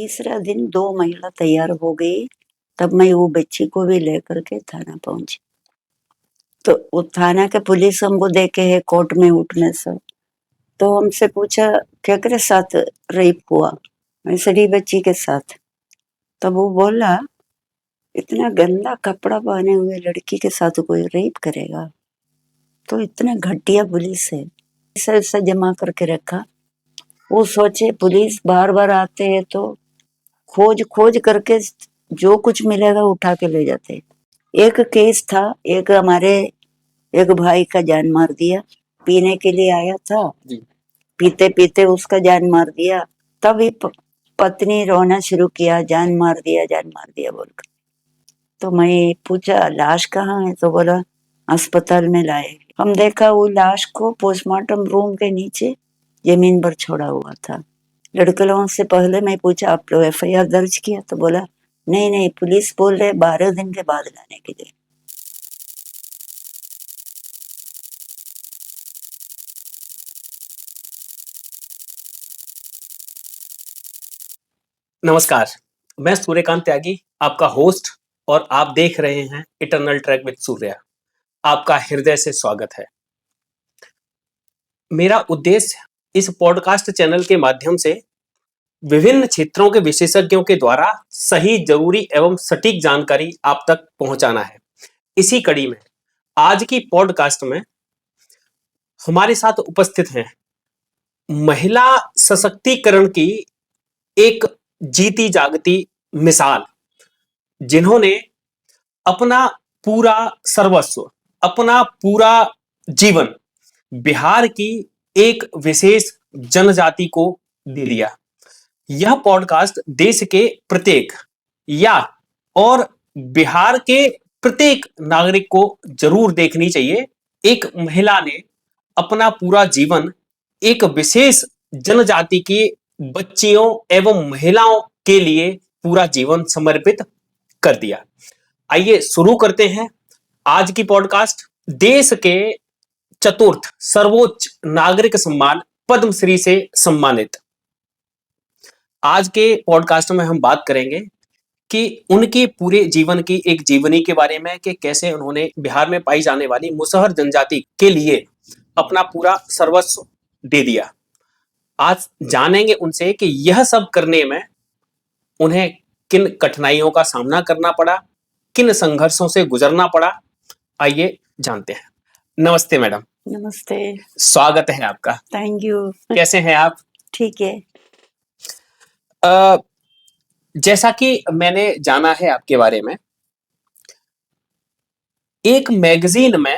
तीसरा दिन 2 महिला तैयार हो गई, तब मैं वो बच्ची को भी लेकर के थाना पहुंची। तो वो थाना के पुलिस हमको देखे है कोर्ट में उठने सब, तो हमसे पूछा केकरे साथ रेप हुआ? ऐसड़ी बच्ची के साथ। तब वो बोला इतना गंदा कपड़ा पहने हुए लड़की के साथ कोई रेप करेगा? तो इतना घटिया पुलिस है। ऐसा जमा करके रखा। वो सोचे पुलिस बार बार आते हैं तो खोज खोज करके जो कुछ मिलेगा उठा के ले जाते। एक केस था, एक हमारे एक भाई का जान मार दिया, पीने के लिए आया था जी। पीते पीते उसका जान मार दिया। तभी पत्नी रोना शुरू किया, जान मार दिया बोलकर। तो मैं पूछा लाश कहाँ है? तो बोला अस्पताल में लाए। हम देखा वो लाश को पोस्टमार्टम रूम के नीचे जमीन पर छोड़ा हुआ था। लड़के लोगों से पहले मैं पूछा आप लोग FIR दर्ज किया? तो बोला नहीं नहीं, पुलिस बोल रहे 12 दिन के बाद लाने के लिए। नमस्कार, मैं सूर्यकांत त्यागी, आपका होस्ट, और आप देख रहे हैं इटर्नल ट्रैक विद सूर्या। आपका हृदय से स्वागत है। मेरा उद्देश्य इस पॉडकास्ट चैनल के माध्यम से विभिन्न क्षेत्रों के विशेषज्ञों के द्वारा सही, जरूरी एवं सटीक जानकारी आप तक पहुंचाना है। इसी कड़ी में आज की पॉडकास्ट में हमारे साथ उपस्थित हैं महिला सशक्तिकरण की एक जीती जागती मिसाल, जिन्होंने अपना पूरा सर्वस्व, अपना पूरा जीवन बिहार की एक विशेष जनजाति को दे दिया। यह पॉडकास्ट देश के प्रत्येक या और बिहार के प्रत्येक नागरिक को जरूर देखनी चाहिए। एक महिला ने अपना पूरा जीवन एक विशेष जनजाति की बच्चियों एवं महिलाओं के लिए पूरा जीवन समर्पित कर दिया। आइए शुरू करते हैं आज की पॉडकास्ट। देश के चतुर्थ सर्वोच्च नागरिक सम्मान पद्मश्री से सम्मानित आज के पॉडकास्ट में हम बात करेंगे कि उनके पूरे जीवन की एक जीवनी के बारे में, कि कैसे उन्होंने बिहार में पाई जाने वाली मुसहर जनजाति के लिए अपना पूरा सर्वस्व दे दिया। आज जानेंगे उनसे कि यह सब करने में उन्हें किन कठिनाइयों का सामना करना पड़ा, किन संघर्षों से गुजरना पड़ा। आइए जानते हैं। नमस्ते मैडम। नमस्ते। स्वागत है आपका। Thank you. कैसे हैं आप? ठीक है। जैसा कि मैंने जाना है आपके बारे में, एक मैगजीन में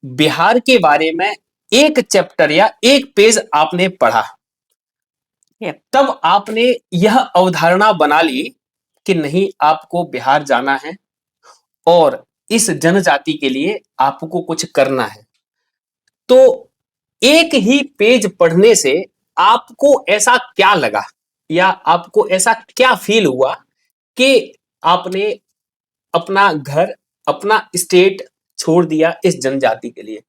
बिहार के बारे में एक चैप्टर या एक पेज आपने पढ़ा, तब आपने यह अवधारणा बना ली कि नहीं, आपको बिहार जाना है और इस जनजाति के लिए आपको कुछ करना है। तो एक ही पेज पढ़ने से आपको ऐसा क्या लगा या आपको ऐसा क्या फील हुआ कि आपने अपना घर, अपना स्टेट छोड़ दिया इस जनजाति के लिए?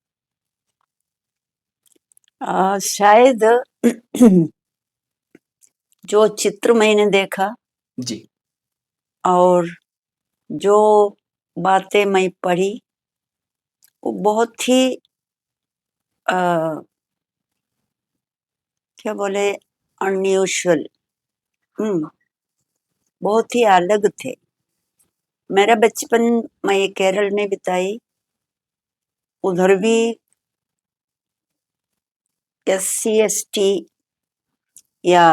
शायद जो चित्र मैंने देखा जी, और जो बातें मैं पढ़ी वो बहुत ही क्या बोले, अनयूजुअल, बहुत ही अलग थे। मेरा बचपन मैं केरल में बिताई, उधर भी SC ST या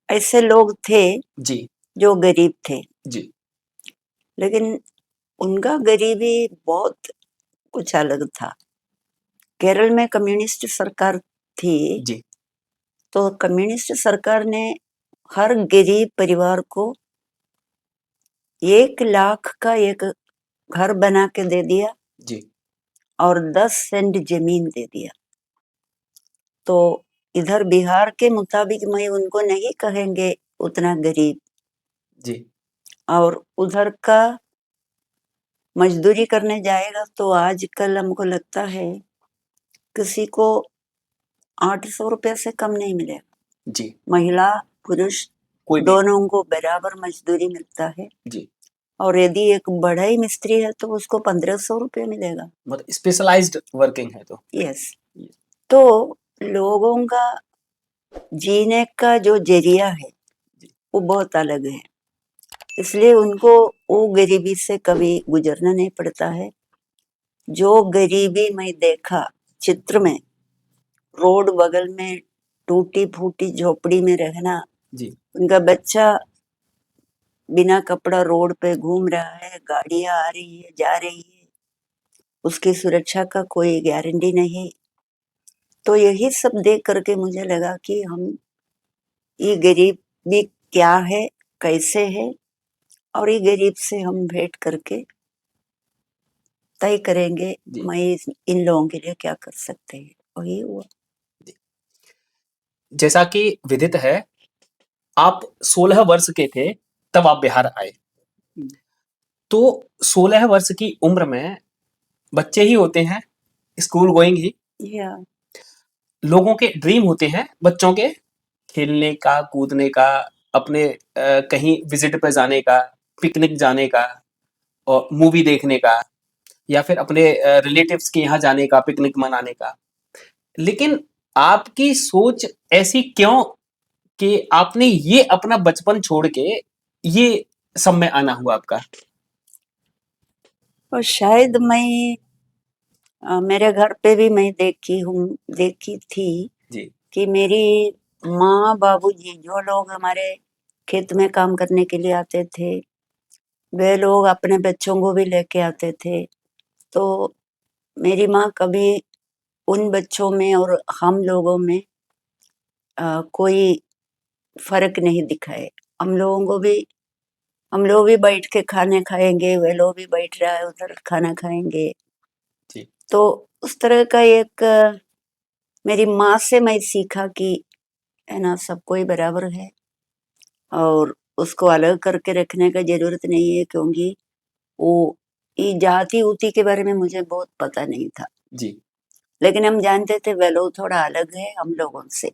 ऐसे लोग थे जी, जो गरीब थे जी, लेकिन उनका गरीबी बहुत कुछ अलग था। केरल में कम्युनिस्ट सरकार थी जी, तो कम्युनिस्ट सरकार ने हर गरीब परिवार को 1 लाख का एक घर बना के दे दिया जी, और 10 सेंट जमीन दे दिया। तो इधर बिहार के मुताबिक मैं उनको नहीं कहेंगे उतना गरीब, जी, और उधर का मजदूरी करने जाएगा तो आजकल हमको लगता है किसी को 800 रुपये से कम नहीं मिलेगा। जी महिला पुरुष कोई भी दोनों को बराबर मजदूरी मिलता है। जी और यदि एक बढ़ई मिस्त्री है तो उसको 1500 रुपये मिलेगा। मतलब स्पेशलाइज्ड वर्किंग है तो यस। तो लोगों का जीने का जो जरिया है जी वो बहुत अलग है, इसलिए उनको वो गरीबी से कभी गुजरना नहीं पड़ता है। जो गरीबी मैं देखा चित्र में, रोड बगल में टूटी फूटी झोपड़ी में रहना, जी उनका बच्चा बिना कपड़ा रोड पे घूम रहा है, गाड़ियां आ रही है जा रही है, उसकी सुरक्षा का कोई गारंटी नहीं। तो यही सब देख करके मुझे लगा कि हम ये गरीबी क्या है, कैसे है, और ये गरीब से हम भेंट करके तय करेंगे जी मैं इन लोगों के लिए क्या कर सकते हैं। वही हुआ। जी। जैसा कि विदित है, आप 16 वर्ष के थे तब आप बिहार आए। तो 16 वर्ष की उम्र में बच्चे ही होते हैं, स्कूल गोइंग ही, या लोगों के ड्रीम होते हैं बच्चों के खेलने का, कूदने का, अपने कहीं विजिट पे जाने का, पिकनिक जाने का और मूवी देखने का, या फिर अपने रिलेटिव्स के यहाँ जाने का, पिकनिक मनाने का। लेकिन आपकी सोच ऐसी क्यों कि आपने ये अपना बचपन छोड़ के ये सब में आना हुआ आपका? और शायद मैं मेरे घर पे भी मैं देखी थी जी कि मेरी माँ बाबूजी जो लोग हमारे खेत में काम करने के लिए आते थे, वे लोग अपने बच्चों को भी लेके आते थे। तो मेरी माँ कभी उन बच्चों में और हम लोगों में कोई फर्क नहीं दिखाए। हम लोगों को भी हम लोग भी बैठ के खाने खाएंगे, वे लोग भी बैठ रहा है उधर खाना खाएंगे। जी तो उस तरह का एक मेरी माँ से मैं सीखा कि है ना, सब कोई बराबर है और उसको अलग करके रखने का जरूरत नहीं है, क्योंकि वो ये जाति उति के बारे में मुझे बहुत पता नहीं था, जी लेकिन हम जानते थे वे लोग थोड़ा अलग है हम लोगों से।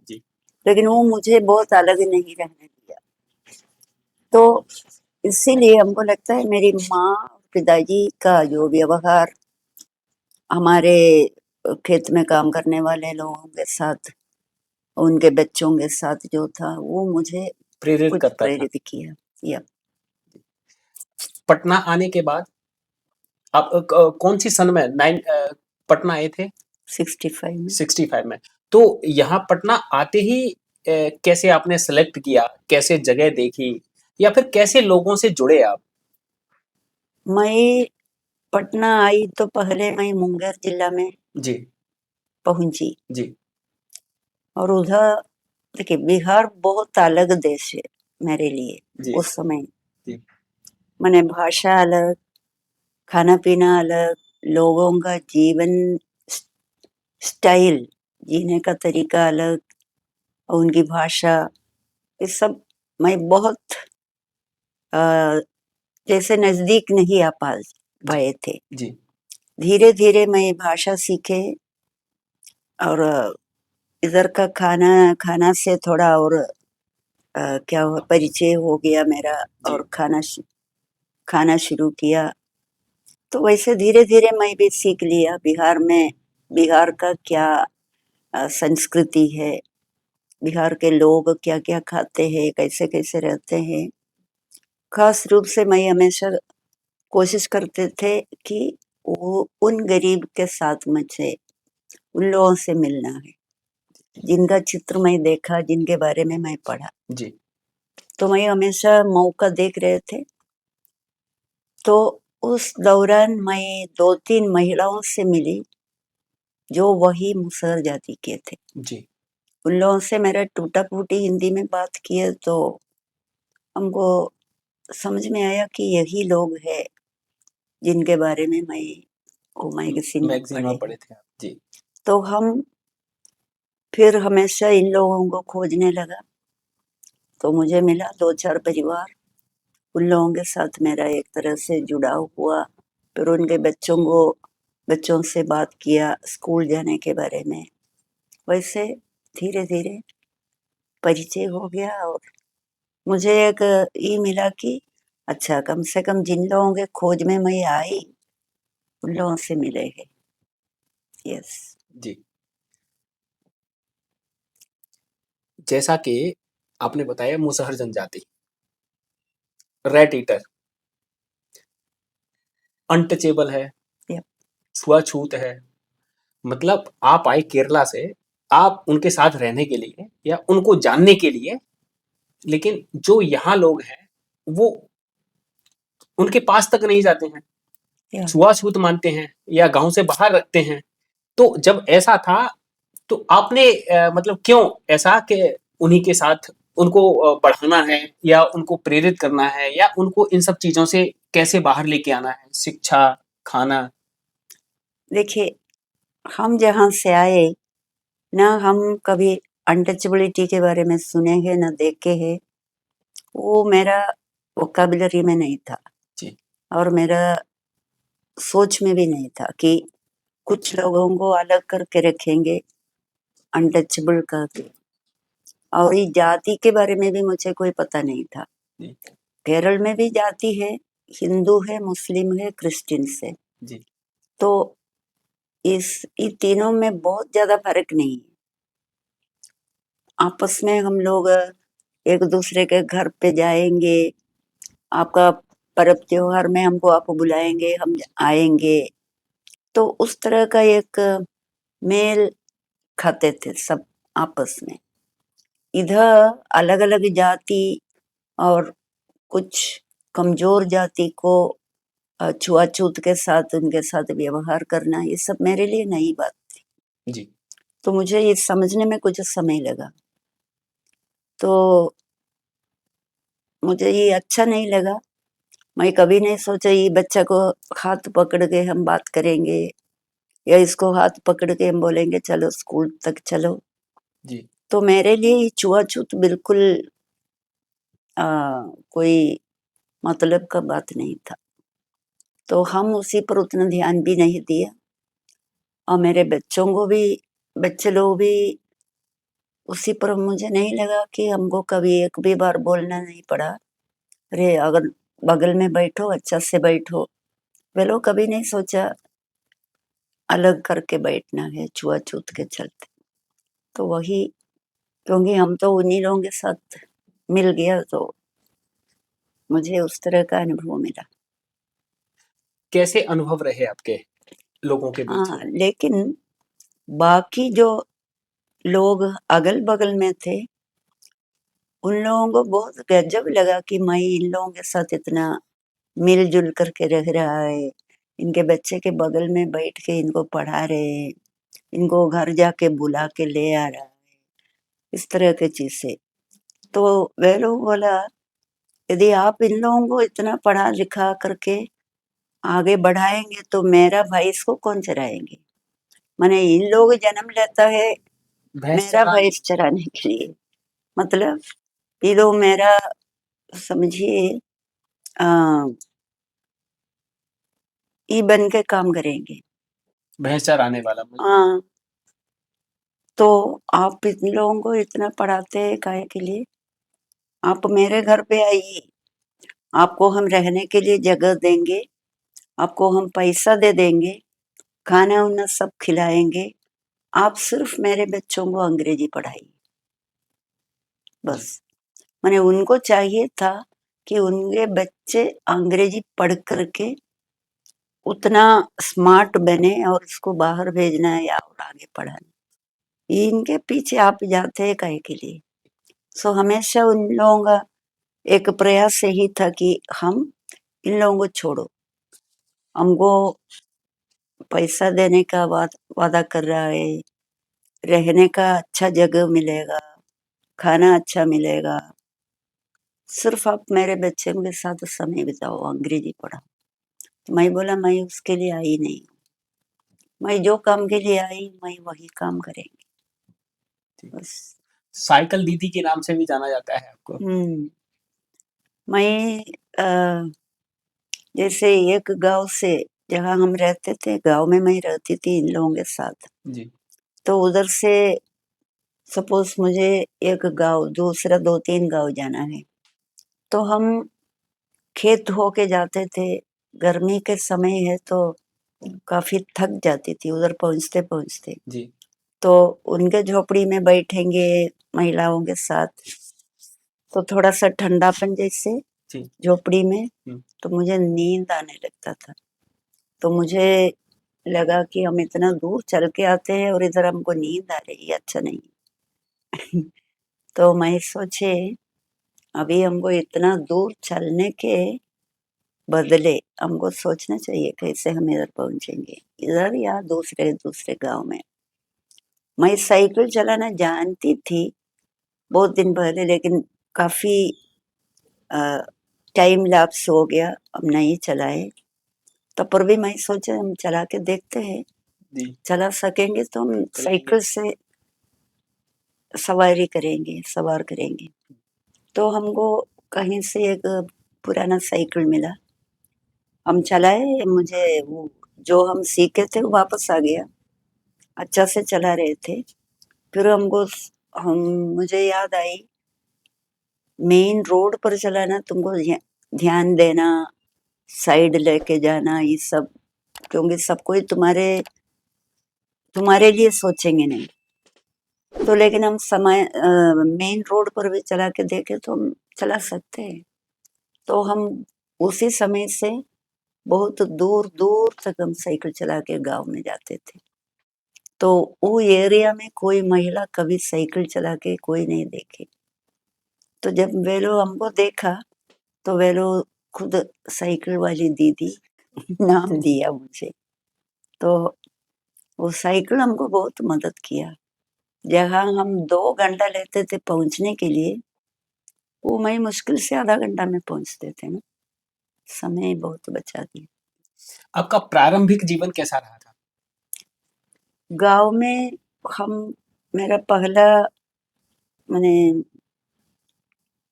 जी लेकिन वो मुझे बहुत अलग नहीं रहने दिया। तो इसीलिए हमको लगता है मेरी माँ और पिताजी का जो व्यवहार हमारे खेत में काम करने वाले लोगों के साथ, उनके बच्चों के साथ जो था, वो मुझे प्रेरित कुछ करता था। प्रेरित किया। या पटना आने के बाद आप कौन सी सन में पटना आए थे? 65 में 65 में। तो यहाँ पटना आते ही कैसे आपने सेलेक्ट किया, कैसे जगह देखी, या फिर कैसे लोगों से जुड़े आप? मैं पटना आई तो पहले मैं मुंगेर जिला में जी पहुंची। जी और उधर देखिए, बिहार बहुत अलग देश है मेरे लिए जी उस समय। जी माने भाषा अलग, खाना पीना अलग, लोगों का जीवन स्टाइल, जीने का तरीका अलग, और उनकी भाषा, ये सब मैं बहुत अ, जैसे नजदीक नहीं आ पा जी पाए थे। जी धीरे धीरे मैं भाषा सीखे और इधर का खाना खाना से थोड़ा और क्या हुआ, परिचय हो गया मेरा। जी और खाना शुरू किया। तो वैसे धीरे धीरे मैं भी सीख लिया बिहार में, बिहार का क्या संस्कृति है, बिहार के लोग क्या क्या खाते हैं, कैसे कैसे रहते हैं। खास रूप से मैं हमेशा कोशिश करते थे कि वो उन गरीब के साथ मुझे उन लोगों से मिलना है जिनका चित्र मैं देखा, जिनके बारे में मैं पढ़ा। जी तो मैं हमेशा मौका देख रहे थे। तो उस दौरान मैं 2-3 महिलाओं से मिली जो वही मुसहर जाति के थे। जी उन लोगों से मेरा टूटा फूटी हिंदी में बात किए तो हमको समझ में आया कि यही लोग हैं जिनके बारे में मैं वो मैगजीन में मैगजीन पढ़े में हैं। पढ़े थे आप? जी तो हम फिर हमेशा इन लोगों को खोजने लगा। तो मुझे मिला 2-4 परिवार, उन लोगों के साथ मेरा एक तरह से जुड़ाव हुआ। फिर उनके बच्चों से बात किया स्कूल जाने के बारे में। वैसे धीरे धीरे परिचय हो गया और मुझे एक ये मिला कि अच्छा कम से कम जिन लोगों के खोज में मैं आई उन लोगों से मिले हैं। यस। जी। जैसा कि आपने बताया मुसहर जनजाति, रेड ईटर, अनटचेबल है, यप। छुआछूत है, मतलब आप आए केरला से, आप उनके साथ रहने के लिए या उनको जानने के लिए, लेकिन जो यहाँ लोग हैं वो उनके पास तक नहीं जाते हैं, या छुआछूत मानते हैं या गांव से बाहर रखते हैं। तो जब ऐसा था तो आपने मतलब क्यों ऐसा कि उन्हीं के साथ उनको बढ़ाना है या उनको प्रेरित करना है या उनको इन सब चीजों से कैसे बाहर लेके आना है, शिक्षा, खाना? देखिए, हम जहाँ से आए ना हम कभी अनटचेबिलिटी के बारे में सुने हैं ना देखे हैं। वो मेरा वोकैबुलरी में नहीं था जी। और मेरा सोच में भी नहीं था कि कुछ लोगों को अलग करके रखेंगे अनटचेबल करके। और ये जाति के बारे में भी मुझे कोई पता नहीं था। जी। केरल में भी जाति है, हिंदू है, मुस्लिम है, क्रिश्चियंस है। जी। तो ये तीनों में बहुत ज्यादा फर्क नहीं है। आपस में हम लोग एक दूसरे के घर पे जाएंगे, आपका पर्व त्योहार में हमको आप बुलाएंगे, हम आएंगे। तो उस तरह का एक मेल खाते थे सब आपस में। इधर अलग अलग जाति और कुछ कमजोर जाति को छुआछूत के साथ उनके साथ व्यवहार करना, ये सब मेरे लिए नई बात थी। जी। तो मुझे ये समझने में कुछ समय लगा। तो मुझे ये अच्छा नहीं लगा। मैं कभी नहीं सोचा ये बच्चा को हाथ पकड़ के हम बात करेंगे या इसको हाथ पकड़ के हम बोलेंगे चलो स्कूल तक चलो। जी। तो मेरे लिए ये छुआछूत बिल्कुल आ, कोई मतलब का बात नहीं था। तो हम उसी पर उतना ध्यान भी नहीं दिया और मेरे बच्चों को भी, बच्चे लोग भी उसी पर, मुझे नहीं लगा कि हमको कभी एक भी बार बोलना नहीं पड़ा अरे अगर बगल में बैठो अच्छा से बैठो। वे लोग कभी नहीं सोचा अलग करके बैठना है छुआछूत के चलते। तो वही, क्योंकि हम तो उन्हीं लोगों के साथ मिल गया तो मुझे उस तरह का अनुभव मिला। कैसे अनुभव रहे आपके लोगों के बीच हाँ, में? लेकिन बाकी जो लोग अगल बगल में थे उन लोगों को बहुत गजब लगा कि मैं इन लोगों के साथ इतना मिलजुल करके रह रहा है, इनके बच्चे के बगल में बैठ के इनको पढ़ा रहे हैं, इनको घर जाके बुला के ले आ रहा है, इस तरह की चीजें। तो वह लोग बोला यदि आप इन लोगों को इतना पढ़ा लिखा करके आगे बढ़ाएंगे तो मेरा भैंस को कौन चराएंगे। माने इन लोग जन्म लेता है भैंस मेरा चराने? भैंस चराने के लिए। मतलब ये लोग मेरा समझिए आ, ई बन के काम करेंगे। भैंस चराने वाला मतलब? हाँ, तो आप इन लोगों को इतना पढ़ाते हैं काहे के लिए। आप मेरे घर पे आइए, आपको हम रहने के लिए जगह देंगे, आपको हम पैसा दे देंगे, खाना उना सब खिलाएंगे, आप सिर्फ मेरे बच्चों को अंग्रेजी पढ़ाइए। जी। बस माने उनको चाहिए था कि उनके बच्चे अंग्रेजी पढ़ करके उतना स्मार्ट बने और उसको बाहर भेजना है या और आगे पढ़ाना। इनके पीछे आप जाते हैं काहे के लिए। सो हमेशा उन लोगों का एक प्रयास यही था कि हम इन लोगों को छोड़ो, हमको पैसा देने का वादा कर रहा है, रहने का अच्छा जगह मिलेगा, खाना अच्छा मिलेगा, सिर्फ आप मेरे बच्चे के साथ समय बिताओ, अंग्रेजी पढ़ाओ। तो मैं बोला मैं उसके लिए आई नहीं, मैं जो काम के लिए आई मैं वही काम करेंगी ठीक। बस। साइकिल दीदी के नाम से भी जाना जाता है आपको? मैं जैसे एक गांव से, जहाँ हम रहते थे गांव में मैं रहती थी इन लोगों के साथ, जी। तो उधर से सपोज मुझे एक गांव दूसरा 2-3 गांव जाना है, तो हम खेत होके जाते थे। गर्मी के समय है तो काफी थक जाती थी उधर पहुंचते पहुंचते। जी तो उनके झोपड़ी में बैठेंगे महिलाओं के साथ, तो थोड़ा सा ठंडापन जैसे जी झोपड़ी में, हम्म, तो मुझे नींद आने लगता था। तो मुझे लगा कि हम इतना दूर चल के आते हैं और इधर हमको नींद आ रही है, अच्छा नहीं। तो मैं सोचे अभी हमको इतना दूर चलने के बदले हमको सोचना चाहिए कैसे हम इधर पहुंचेंगे, इधर या दूसरे दूसरे गांव में। मैं साइकिल चलाना जानती थी बहुत दिन पहले, लेकिन काफी टाइम लैप्स हो गया, अब नहीं चलाए। तब पर भी मैं सोचा हम चला के देखते हैं, जी चला सकेंगे तो हम चलेंगे। साइकिल से सवार करेंगे। तो हमको कहीं से एक पुराना साइकिल मिला, हम चलाए। मुझे वो जो हम सीखे थे वो वापस आ गया, अच्छा से चला रहे थे। फिर हमको हम मुझे याद आई मेन रोड पर चलाना तुमको ध्यान देना, साइड लेके जाना, ये सब, क्योंकि सब कोई तुम्हारे तुम्हारे लिए सोचेंगे नहीं। तो लेकिन हम समय मेन रोड पर भी चला के देखे तो हम चला सकते हैं। तो हम उसी समय से बहुत दूर दूर तक हम साइकिल चला के गांव में जाते थे। तो वो एरिया में कोई महिला कभी साइकिल चला के कोई नहीं देखी। तो जब वे लोग हमको देखा तो वे लोग खुद साइकिल वाली दीदी नाम दिया मुझे। तो वो साइकिल हमको बहुत मदद किया। जहाँ हम 2 घंटा लेते थे पहुंचने के लिए, वो मैं मुश्किल से आधा घंटा में पहुंचते थे ना। समय बहुत बचा दिया। आपका प्रारंभिक जीवन कैसा रहा था? गांव में हम मेरा पहला मैंने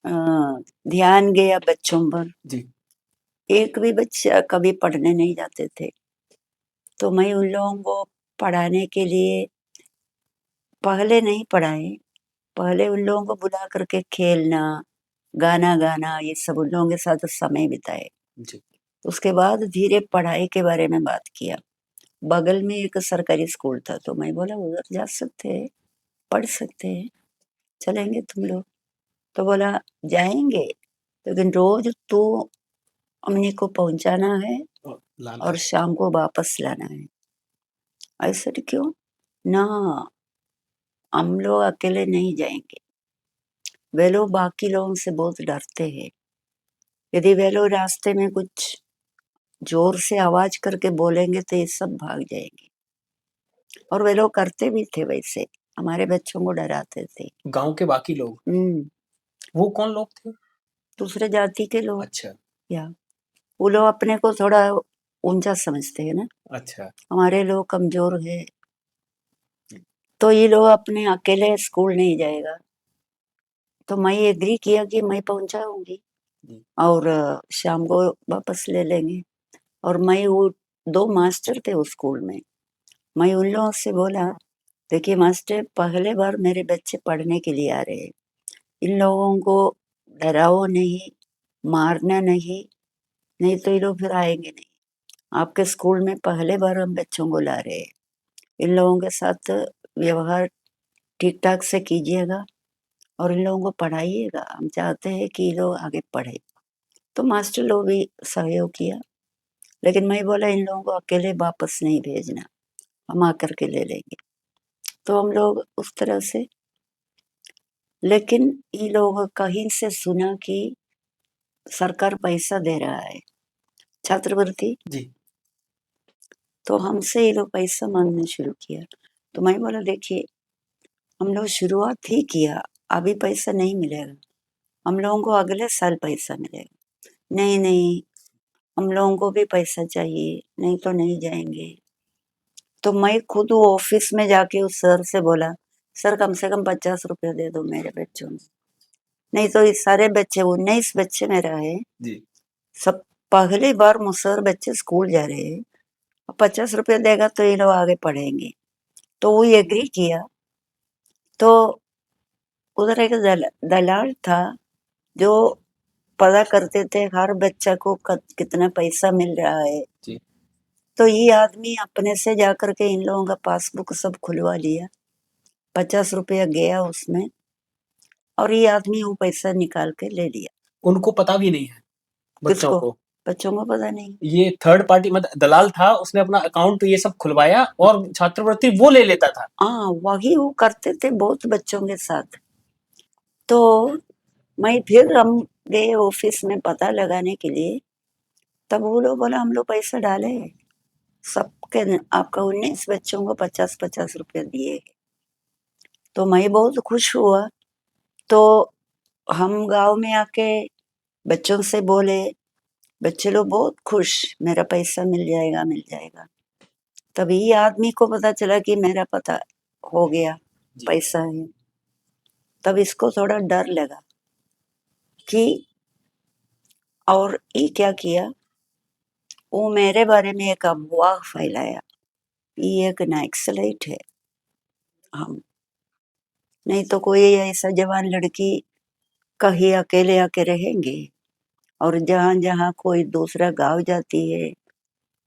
अ, ध्यान गया बच्चों पर। जी एक भी बच्चा कभी पढ़ने नहीं जाते थे, तो मैं उन लोगों को पढ़ाने के लिए पहले नहीं पढ़ाए। पहले उन लोगों को बुला करके खेलना, गाना गाना, ये सब उन लोगों के साथ समय बिताए। जी उसके बाद धीरे पढ़ाई के बारे में बात किया। बगल में एक सरकारी स्कूल था, तो मैं बोला उधर जा सकते हैं, पढ़ सकते हैं, चलेंगे तुम लोग। तो बोला जाएंगे, लेकिन रोज तू अम्मी को पहुंचाना है और लाना और शाम को वापस लाना है। ऐसा क्यों? ना, हम लोग अकेले नहीं जाएंगे। वे लोग बाकी लोगों से बहुत डरते हैं। यदि वे लोग रास्ते में कुछ जोर से आवाज करके बोलेंगे तो ये सब भाग जाएंगे। और वे लोग करते भी थे वैसे, हमारे बच्चों को डराते थे। गांव के बाकी लोग, हम्म, वो कौन लोग थे? दूसरे जाति के लोग। अच्छा या वो लोग अपने को थोड़ा ऊंचा समझते हैं ना, अच्छा हमारे लोग कमजोर है। तो ये लोग अपने अकेले स्कूल नहीं जाएगा। तो मैं एग्री किया कि मैं पहुंचाऊंगी जी और शाम को वापस ले लेंगे। और मैं वो 2 मास्टर थे उस स्कूल में, मैं उन लोगों से बोला देखिए मास्टर, पहले बार मेरे बच्चे पढ़ने के लिए आ रहे हैं, इन लोगों को डराओ नहीं, मारना नहीं, नहीं तो ये लोग फिर आएंगे नहीं। आपके स्कूल में पहले बार हम बच्चों को ला रहे हैं, इन लोगों के साथ व्यवहार ठीक ठाक से कीजिएगा और इन लोगों को पढ़ाइएगा, हम चाहते हैं कि ये लोग आगे पढ़े। तो मास्टर लोग भी सहयोग किया, लेकिन मैं बोला इन लोगों को अकेले वापस नहीं भेजना, हम आकर के ले लेंगे। तो हम लोग उस तरह से, लेकिन ये लोग कहीं से सुना कि सरकार पैसा दे रहा है छात्रवृत्ति, जी तो हमसे ये लोग पैसा मांगना शुरू किया। तो मैं बोला देखिए हम लोग शुरुआत ही किया, अभी पैसा नहीं मिलेगा, हम लोगों को अगले साल पैसा मिलेगा। नहीं नहीं, हम लोगों को भी पैसा चाहिए, नहीं तो नहीं जाएंगे। तो मैं खुद वो ऑफिस में जाके उस सर से बोला सर कम से कम 50 रुपये दे दो मेरे बच्चों में, नहीं तो ये सारे बच्चे 19 बच्चे मेरा है, जी सब पहली बार मुसहर बच्चे स्कूल जा रहे हैं, 50 रुपये देगा तो ये लोग आगे पढ़ेंगे। तो वो एग्री किया। तो उधर एक दलाल था जो पता करते थे हर बच्चा को कितना पैसा मिल रहा है। जी। तो ये आदमी अपने से जाकर के इन लोगों का पासबुक सब खुलवा लिया, 50 रुपया गया उसमें, और ये आदमी वो पैसा निकाल के ले लिया। उनको पता भी नहीं है बच्चों किसको? को। बच्चों को पता नहीं। ये थर्ड पार्टी मतलब दलाल था, उसने अपना अकाउंट ये सब खुलवाया और छात्रवृत्ति वो ले लेता था। हाँ, वही वो करते थे बहुत बच्चों के साथ। तो मैं फिर हम गए ऑफिस में पता लगाने के लिए, तब वो लोग बोला हम लोग पैसा डाले, सबके आपका 19 बच्चों को 50-50 रुपया दिए। तो मैं बहुत खुश हुआ। तो हम गांव में आके बच्चों से बोले, बच्चे लोग बहुत खुश, मेरा पैसा मिल जाएगा मिल जाएगा। तभी आदमी को पता चला कि मेरा पता हो गया, जी। पैसा है। तब इसको थोड़ा डर लगा कि, और ये क्या किया, वो मेरे बारे में एक अफवाह फैलाया, ये एक नक्सलाइट है। हम नहीं तो कोई ऐसा जवान लड़की कहीं अकेले आके रहेंगे, और जहाँ जहाँ कोई दूसरा गांव जाती है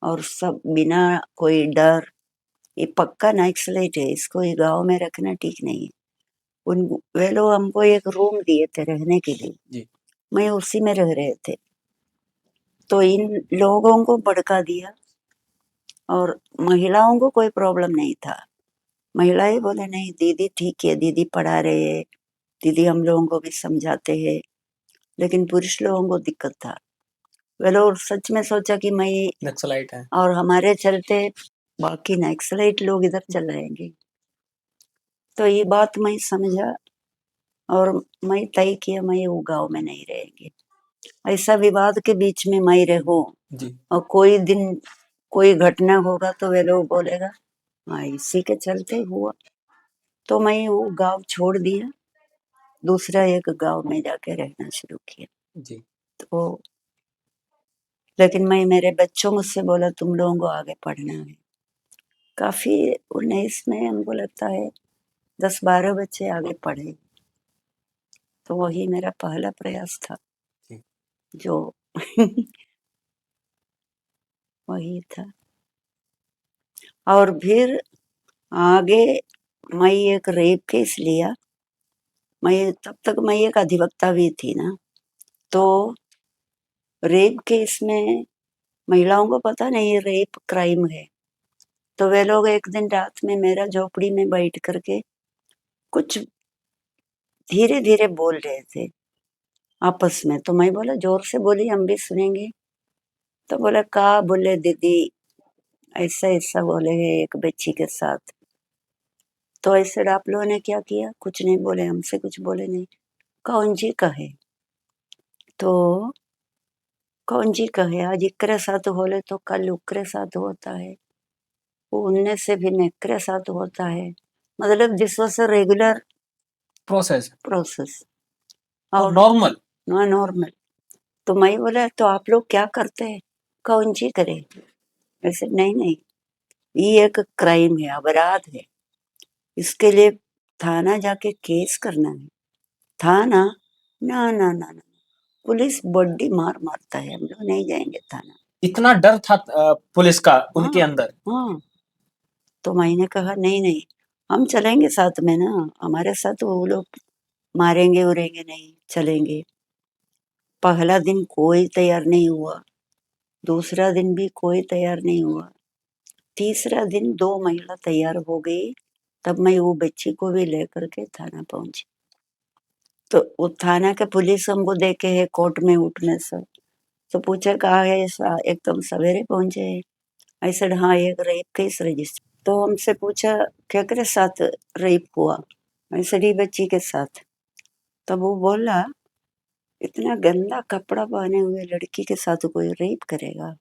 और सब बिना कोई डर, ये पक्का नक्सलाइट है, इसको ये गांव में रखना ठीक नहीं है। उन वे लोग हमको एक रूम दिए थे रहने के लिए। जी। मैं उसी में रह रहे थे। तो इन लोगों को भड़का दिया, और महिलाओं को कोई प्रॉब्लम नहीं था। महिलाएं बोले नहीं दीदी ठीक है, दीदी पढ़ा रहे हैं, दीदी हम लोगों को भी समझाते हैं। लेकिन पुरुष लोगों को दिक्कत था। वे लोग सच में सोचा कि मैं नक्सलाइट है। और हमारे चलते बाकी नक्सलाइट लोग इधर चल आएंगे। तो ये बात मैं समझा, और मैं तय किया मैं वो गांव में नहीं रहेंगे। ऐसा विवाद के बीच में मैं रहूं, जी। और कोई दिन कोई घटना होगा तो वे लोग बोलेगा हाँ इसी के चलते हुआ। तो मैं वो गांव छोड़ दिया, दूसरा एक गांव में जाके रहना शुरू किया। जी। तो लेकिन मैं मेरे बच्चों मुझसे बोला तुम लोगों को आगे पढ़ना है। काफी 19 में हमको लगता है 10-12 बच्चे आगे पढ़े। तो वही मेरा पहला प्रयास था जी। जो वही था। और फिर आगे मैं एक रेप केस लिया। मैं तब तक मैं एक अधिवक्ता भी थी ना। तो रेप केस में महिलाओं को पता नहीं रेप क्राइम है। तो वे लोग एक दिन रात में मेरा झोपड़ी में बैठ करके कुछ धीरे धीरे बोल रहे थे आपस में। तो मैं बोला जोर से बोली हम भी सुनेंगे। तो बोला का बोले दीदी ऐसा ऐसा बोले है एक बच्ची के साथ। तो ऐसे आप लोगों ने क्या किया? कुछ नहीं बोले, हमसे कुछ बोले नहीं। कौन जी कहे? तो कौन जी कहे आज इकरे साथ बोले तो कल उकरे साथ होता है, वो उनने से भी नेकरे साथ होता है। मतलब this was a regular process process और और नॉर्मल। नॉर्मल। तो मैं बोला तो आप लोग क्या करते हैं? कौन जी करे? वैसे नहीं नहीं, ये एक क्राइम है, अपराध है, इसके लिए थाना जाके केस करना है। थाना ना ना ना ना, पुलिस बड्डी मार मारता है, हम लोग नहीं जाएंगे थाना। इतना डर था पुलिस का उनके हाँ अंदर। हाँ। तो मैंने कहा नहीं नहीं, हम चलेंगे साथ में ना, हमारे साथ वो लोग मारेंगे उड़ेंगे नहीं, चलेंगे। पहला दिन कोई तैयार नहीं हुआ, दूसरा दिन भी कोई तैयार नहीं हुआ, तीसरा दिन 2 महिला तैयार हो गई। तब मैं वो बच्ची को भी लेकर के थाना पहुंची। तो वो थाना के पुलिस हमको देखे है कोर्ट में उठने से, तो पूछे कहा है एकदम सवेरे पहुंचे है। I said हाँ एक रेप केस रजिस्टर। तो हमसे पूछा केकरे साथ रेप हुआ? I said ये बच्ची के साथ। तब वो बोला इतना गंदा कपड़ा पहने हुए लड़की के साथ कोई रेप करेगा?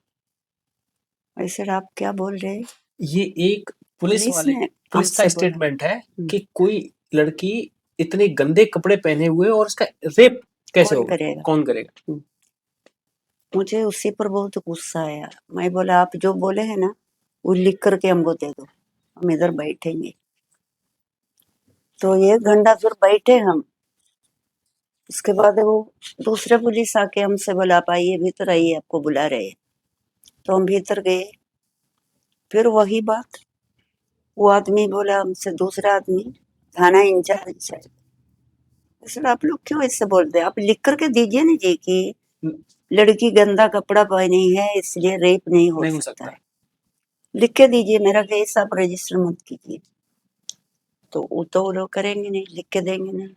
I said आप क्या बोल रहे हैं? ये एक पुलिस पुलिस वाले ने पुलिस का हमसे बोला। स्टेटमेंट है कि कोई लड़की इतने गंदे कपड़े पहने हुए और उसका रेप कैसे कौन होगा? करेगा? कौन करेगा? मुझे उसी पर बहुत गुस्सा आया। मैं बोला आप जो बोले हैं ना वो लिख करके हमको दे दो, हम इधर बैठेंगे। तो 1 घंटा फिर बैठे हम। उसके बाद वो दूसरे पुलिस आके हमसे बोला आप आइए भीतर आइए, आपको बुला रहे हैं। तो हम भीतर गए, फिर वही बात, वो आदमी बोला हमसे, दूसरा आदमी थाना इंचार्ज है, सर आप लोग क्यों ऐसे बोलते हैं, आप लिख करके दीजिए ना जी कि लड़की गंदा कपड़ा पहनी है इसलिए रेप नहीं हो सकता है, लिख के दीजिए, मेरा केस आप रजिस्टर मत कीजिए। तो वो लोग करेंगे नहीं, लिख के देंगे नहीं।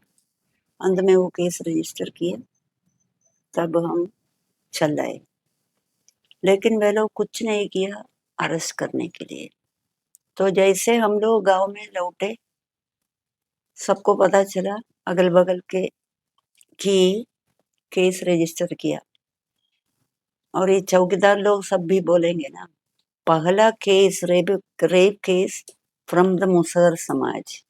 अंत में वो केस रजिस्टर किया, तब हम चल आए, लेकिन वे लोग कुछ नहीं किया अरेस्ट करने के लिए। तो जैसे हम लोग गांव में लौटे, सबको पता चला अगल बगल के कि केस रजिस्टर किया, और ये चौकीदार लोग सब भी बोलेंगे ना, पहला case rape case from the Musahar समाज।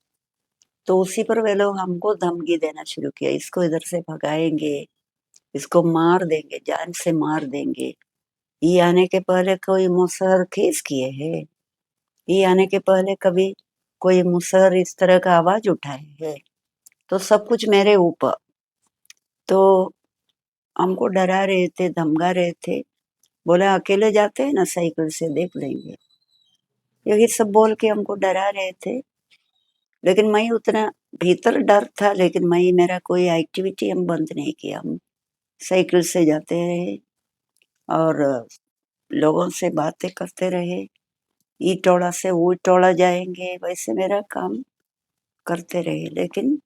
तो उसी पर वे लोग हमको धमकी देना शुरू किया, इसको इधर से भगाएंगे, इसको मार देंगे, जान से मार देंगे। ये आने के पहले कोई मुसहर केस किए है? ये आने के पहले कभी कोई मुसहर इस तरह का आवाज उठाए है? तो सब कुछ मेरे ऊपर। तो हमको डरा रहे थे, धमका रहे थे, बोला अकेले जाते हैं ना साइकिल से, देख लेंगे, यही सब बोल के हमको डरा रहे थे। लेकिन मैं उतना भीतर डर था, लेकिन मैं मेरा कोई एक्टिविटी हम बंद नहीं किया, हम साइकिल से जाते रहे और लोगों से बातें करते रहे, ई टोला से वो टोला जाएंगे, वैसे मेरा काम करते रहे। लेकिन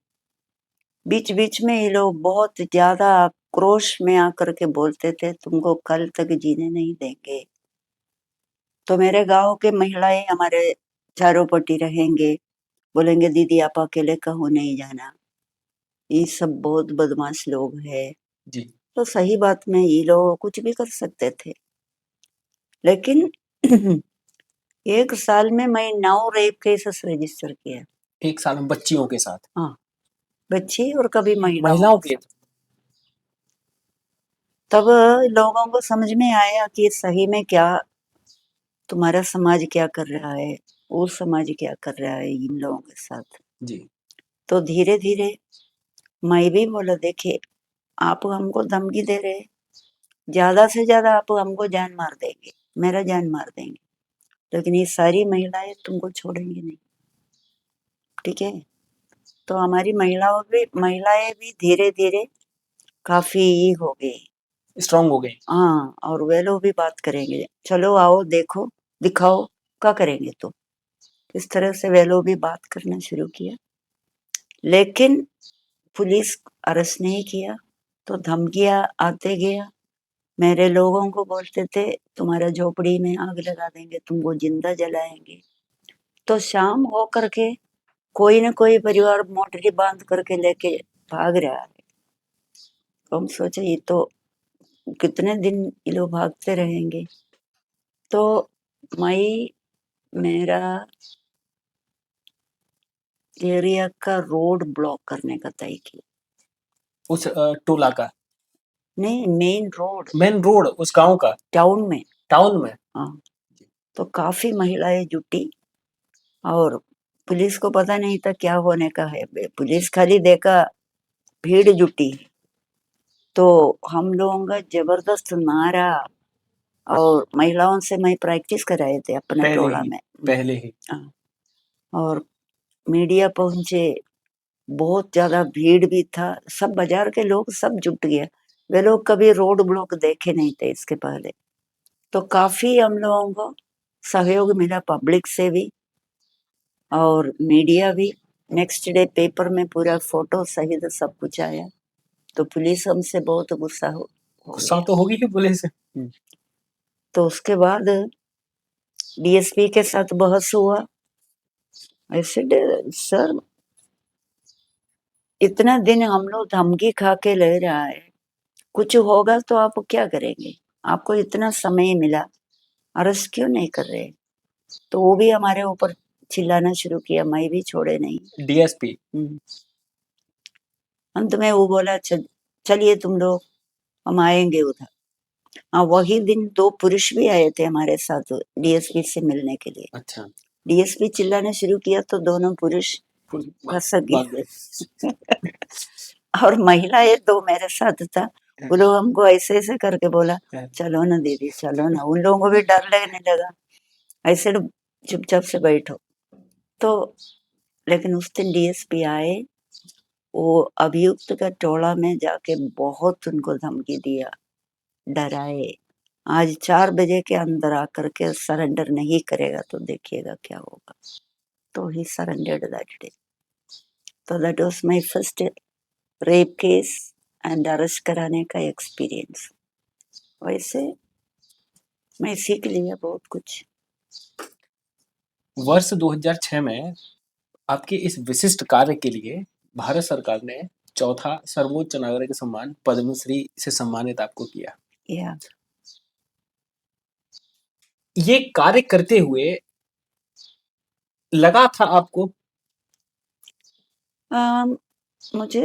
बीच बीच में ये लोग बहुत ज्यादा आक्रोश में आकर के बोलते थे, तुमको कल तक जीने नहीं देंगे। तो मेरे गांव के महिलाएं हमारे चारों पट्टी रहेंगे, बोलेंगे दीदी आप अकेले कहो नहीं जाना, ये सब बहुत बदमाश लोग हैं। जी। तो सही बात में ये लोग कुछ भी कर सकते थे, लेकिन एक साल में मैं 9 रेप केसेस रजिस्टर किया। एक साल में बच्चियों के साथ? हाँ, बच्ची और कभी महिलाओं के? तब लोगों को समझ में आया कि सही में क्या तुम्हारा समाज क्या कर रहा है, वो समाज क्या कर रहा है इन लोगों के साथ। जी। तो धीरे धीरे मैं भी बोला, देखिए आप हमको धमकी दे रहे, ज्यादा से ज्यादा आप हमको जान मार देंगे, मेरा जान मार देंगे, लेकिन ये सारी महिलाएं तुमको छोड़ेंगी नहीं, ठीक है। तो हमारी महिलाएं भी धीरे धीरे काफी हो गई, स्ट्रांग हो गए। हाँ, और वे लोग भी बात करेंगे, चलो आओ देखो दिखाओ क्या करेंगे। तो इस तरह से वे लोग भी बात करना शुरू किया, लेकिन पुलिस अरेस्ट नहीं किया। तो धमकियां आते गया, मेरे लोगों को बोलते थे तुम्हारा झोपड़ी में आग लगा देंगे, तुमको जिंदा जलाएंगे। तो शाम हो करके कोई न कोई परिवार मोटरी बांध करके लेके भाग रहा है। तो हम सोचे ये तो कितने दिन ये लोग भागते रहेंगे। तो मैं मेरा एरिया का रोड ब्लॉक करने का तय किया। उस टोला का? नहीं, मेन रोड उस गांव का? टाउन में। हाँ। तो काफी महिलाएं जुटी, और पुलिस को पता नहीं था क्या होने का है, पुलिस खाली देखा भीड़ जुटी। तो हम लोगों का जबरदस्त नारा, और महिलाओं से मैं प्रैक्टिस कराए थे अपने टोला में पहले ही। और मीडिया पहुंचे, बहुत ज्यादा भीड़ भी था, सब बाजार के लोग सब जुट गए, वे लोग कभी रोड ब्लॉक देखे नहीं थे इसके पहले। तो काफी हम लोगों को सहयोग मिला पब्लिक से भी और मीडिया भी। नेक्स्ट डे पेपर में पूरा फोटो सहित सब कुछ आया। तो पुलिस हमसे बहुत गुस्सा हो गुस्सा तो होगी ही पुलिस। तो उसके बाद डीएसपी के साथ बहस हुआ। ऐसे सर इतना दिन हम लोग धमकी खा के ले रहा है, कुछ होगा तो आप क्या करेंगे, आपको इतना समय मिला, अरेस्ट क्यों नहीं कर रहे। तो वो भी हमारे ऊपर चिल्लाना शुरू किया, मैं भी छोड़े नहीं डीएसपी। अंत में वो बोला चलिए तुम लोग, हम आएंगे उधर। हाँ, वही दिन 2 पुरुष भी आए थे हमारे साथ डीएसपी से मिलने के लिए। अच्छा। डीएसपी चिल्लाना शुरू किया तो दोनों पुरुष फंस गए। और महिलाएं दो मेरे साथ था, वो लोग हमको ऐसे ऐसे करके बोला चलो ना दीदी चलो ना, उन लोगों को भी डर लगने लगा, ऐसे चुपचाप से बैठो। तो लेकिन उस दिन डीएसपी आए, वो अभियुक्त का टोला में जाके बहुत उनको धमकी दिया, डराए, आज 4 बजे के अंदर आकर के सरेंडर नहीं करेगा तो देखिएगा क्या होगा। तो ही सरेंडर्ड दैट डे। तो that was my first rape case and arrest कराने का एक्सपीरियंस। वैसे मैं सीख लिया बहुत कुछ। वर्ष 2006 में आपके इस विशिष्ट कार्य के लिए भारत सरकार ने चौथा सर्वोच्च नागरिक सम्मान पद्मश्री से सम्मानित आपको किया। या ये कार्य करते हुए लगा था आपको? मुझे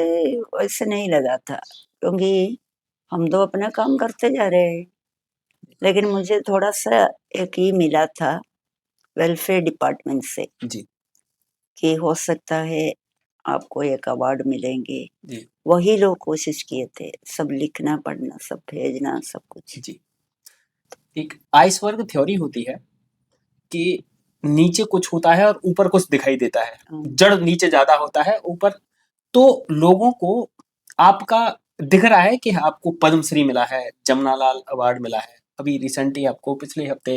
वैसे नहीं लगा था, क्योंकि हम तो अपना काम करते जा रहे हैं, लेकिन मुझे थोड़ा सा एक ही मिला था वेलफेयर डिपार्टमेंट से जी कि हो सकता है आपको एक अवार्ड मिलेंगे। जी वही लोग कोशिश किए थे, सब लिखना पढ़ना सब भेजना सब कुछ। जी। एक आइसबर्ग थ्योरी होती है कि नीचे कुछ होता है और ऊपर कुछ दिखाई देता है, जड़ नीचे ज्यादा होता है ऊपर। तो लोगों को आपका दिख रहा है कि आपको पद्मश्री मिला है, जमनालाल अवार्ड मिला है, अभी रिसेंटली आपको पिछले हफ्ते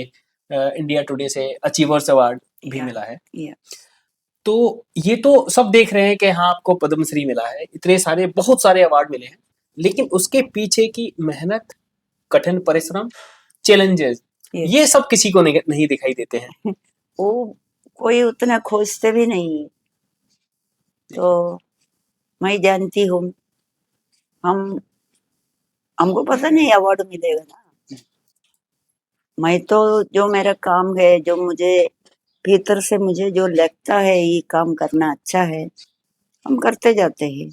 इंडिया टुडे से अचीवर्स अवार्ड भी मिला है। तो ये तो सब देख रहे हैं कि हाँ आपको पद्मश्री मिला है, इतने सारे बहुत सारे अवार्ड मिले हैं, लेकिन उसके पीछे की मेहनत, कठिन परिश्रम, चैलेंजेस, ये सब किसी को नहीं दिखाई देते हैं। वो कोई उतना खोजते भी नहीं। तो मैं जानती हूँ, हमको पता नहीं अवार्ड मिलेगा ना। मैं तो जो मेरा काम है, जो मुझे भीतर से मुझे जो लगता है ये काम करना अच्छा है, हम करते जाते हैं।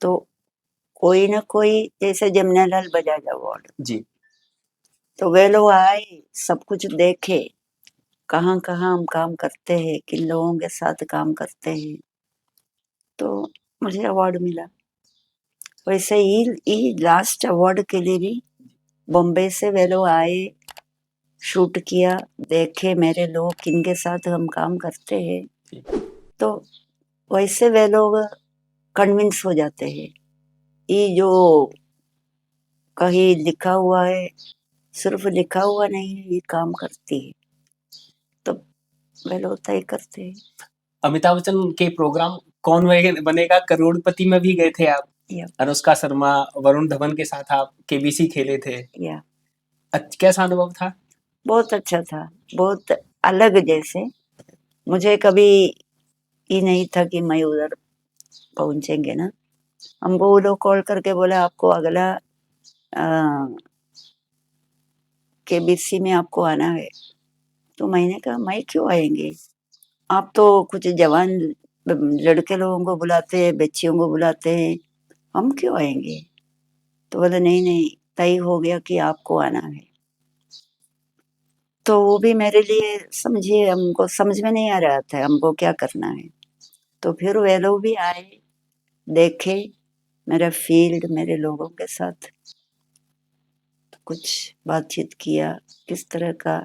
तो कोई ना कोई, जैसे जमनालाल बजाज अवार्ड, जी तो वे लोग आए, सब कुछ देखे, कहाँ कहाँ हम काम करते हैं, किन लोगों के साथ काम करते हैं, तो मुझे अवार्ड मिला। वैसे ही लास्ट अवार्ड के लिए भी बॉम्बे से वे लोग आए, शूट किया, देखे मेरे लोग किनके साथ हम काम करते हैं, तो वैसे वे लोग कन्विंस हो जाते हैं। ये जो कहीं लिखा हुआ है, सिर्फ लिखा हुआ नहीं है, ये काम करती है, तो वे लोग तय करते हैं। अमिताभ बच्चन के प्रोग्राम कौन बनेगा करोड़पति में भी गए थे आप, अनुष्का शर्मा, वरुण धवन के साथ आप केबीसी खेले थे। कैसा अनुभव था? बहुत अच्छा था, बहुत अलग। जैसे मुझे कभी ये नहीं था कि मैं उधर पहुंचेंगे ना, हमको वो लोग कॉल करके बोला आपको अगला केबीसी में आपको आना है। तो मैंने कहा मैं क्यों आएंगे, आप तो कुछ जवान लड़के लोगों को बुलाते हैं, बच्चियों को बुलाते हैं, हम क्यों आएंगे। तो बोला नहीं नहीं, तय हो गया कि आपको आना है। तो वो भी मेरे लिए, समझिए, हमको समझ में नहीं आ रहा था हमको क्या करना है। तो फिर वे लोग भी आए, देखे मेरा फील्ड, मेरे लोगों के साथ कुछ बातचीत किया, किस तरह का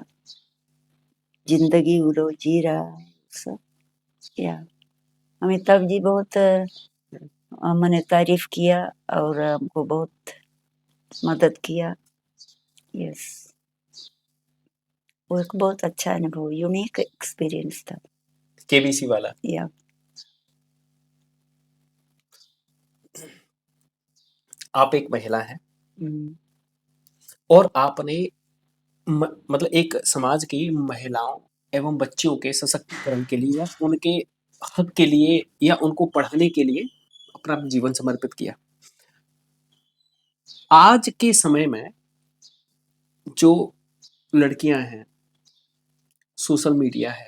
जिंदगी वो लोग जी रहा है सब। या अमिताभ जी बहुत मैंने तारीफ किया और हमको बहुत मदद किया। यस, वो एक बहुत अच्छा अनुभव, यूनिक एक्सपीरियंस था केबीसी वाला। या आप एक महिला हैं और आपने मतलब एक समाज की महिलाओं एवं बच्चियों के सशक्तिकरण के लिए या उनके हक के लिए या उनको पढ़ाने के लिए अपना जीवन समर्पित किया। आज के समय में जो लड़कियां हैं, सोशल मीडिया है,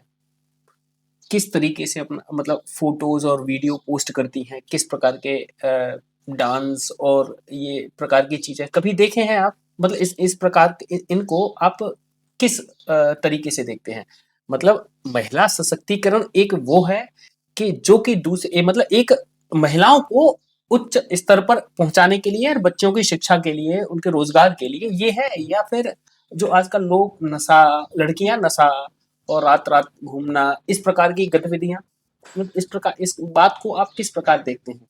किस तरीके से अपना मतलब फोटोज और वीडियो पोस्ट करती हैं, किस प्रकार के डांस और ये प्रकार की चीजें कभी देखे हैं आप? मतलब इस प्रकार इनको आप किस तरीके से देखते हैं? मतलब महिला सशक्तिकरण एक वो है कि जो कि दूसरे मतलब एक महिलाओं को उच्च स्तर पर पहुंचाने के लिए और बच्चों की शिक्षा के लिए, उनके रोजगार के लिए ये है, या फिर जो आजकल लोग नशा, लड़कियां नशा और रात रात घूमना, इस प्रकार की गतिविधियां, मतलब इस प्रकार, इस बात को आप किस प्रकार देखते हैं?